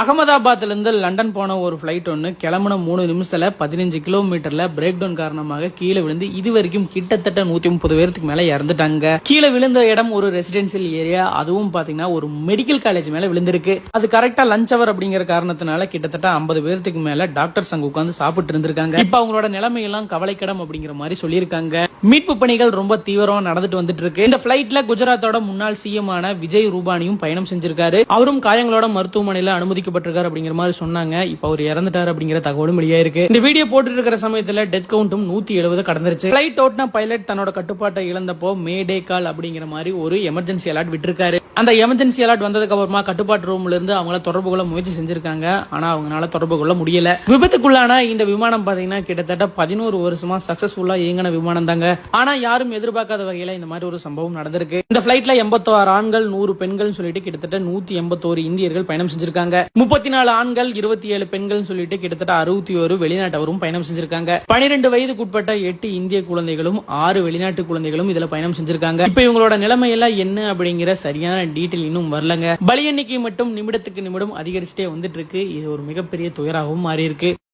அகமதாபாத்ல இருந்து லண்டன் போன ஒரு பிளைட் ஒன்னு கிளம்புன 3 நிமிஷத்துல 15 கிலோமீட்டர்ல பிரேக் டவுன் காரணமாக கீழே விழுந்து இதுவரைக்கும் கிட்டத்தட்ட 130 பேருக்கு மேல இறந்துட்டாங்க. கீழே விழுந்த இடம் ஒரு ரெசிடென்சியல் ஏரியா, அதுவும் பாத்தீங்கன்னா ஒரு மெடிக்கல் காலேஜ் மேல விழுந்திருக்கு. அது கரெக்டா லஞ்ச் அவர் அப்படிங்கிற காரணத்தினால கிட்டத்தட்ட 50 பேருக்கு மேல டாக்டர்ஸ் அங்க உட்கார்ந்து சாப்பிட்டு இருந்திருக்காங்க. இப்ப அவங்களோட நிலைமை எல்லாம் கவலைக்கிடம் அப்படிங்கிற மாதிரி சொல்லியிருக்காங்க. மீட்பு பணிகள் ரொம்ப தீவிரமா நடந்துட்டு வந்துட்டு இருக்கு. இந்த பிளைட்ல குஜராத்தோட முன்னாள் சிஎம் ஆன விஜய் ரூபானியும் பயணம் செஞ்சிருக்காரு. அவரும் காயங்களோட மருத்துவமனையில அனுமதிக்கப்பட்டிருக்காரு அப்படிங்கிற மாதிரி சொன்னாங்க. இப்ப அவர் இறந்துட்டாரு அப்படிங்கிற தகவலும் வெளியாயிருக்கு. இந்த வீடியோ போட்டு இருக்கிற சமயத்துல டெத் கவுண்ட்டும் 170 கடந்துருச்சு. பிளைட் ஓட்டின பைலட் தன்னோட கட்டுப்பாட்டை இழந்தப்போ மேடே கால் அப்படிங்கிற மாதிரி ஒரு எமர்ஜென்சி அலர்ட் விட்டுருக்காரு. அந்த எமர்ஜென்சி அலர்ட் வந்ததுக்கு அப்புறமா கட்டுப்பாட்டு ரூம்ல இருந்து அவங்கள தொடர்பு கொள்ள முயற்சி செஞ்சிருக்காங்க. ஆனா அவங்களால தொடர்பு கொள்ள முடியல. விபத்துக்குள்ளான இந்த விமானம் பாத்தீங்கன்னா கிட்டத்தட்ட 11 வருஷமா சக்சஸ்ஃபுல்லா இயங்கின விமானம் தாங்க. ஆனா யாரும் எதிர்பார்க்காத வகையில இந்த மாதிரி ஒரு சம்பவம் நடந்திருக்கு. இந்த பிளைட்ல 86 ஆண்கள் 100 பெண்கள் சொல்லிட்டு கிட்டத்தட்ட 181 இந்தியர்கள் பயணம் செஞ்சிருக்காங்க. 34 ஆண்கள் 27 பெண்கள் சொல்லிட்டு கிட்டத்தட்ட 61 வெளிநாட்டவரும் பயணம் செஞ்சிருக்காங்க. 12 வயதுக்குட்பட்ட 8 இந்திய குழந்தைகளும் 6 வெளிநாட்டு குழந்தைகளும் இதுல பயணம் செஞ்சிருக்காங்க. இப்ப இவங்களோட நிலைமையெல்லாம் என்ன அப்படிங்கிற சரியான டீட்டெயில் இன்னும் வரலங்க. பலி எண்ணிக்கை மட்டும் நிமிடத்துக்கு நிமிடம் அதிகரிச்சுட்டே வந்துட்டு இருக்கு. இது ஒரு மிகப்பெரிய துயராகவும் மாறி இருக்கு.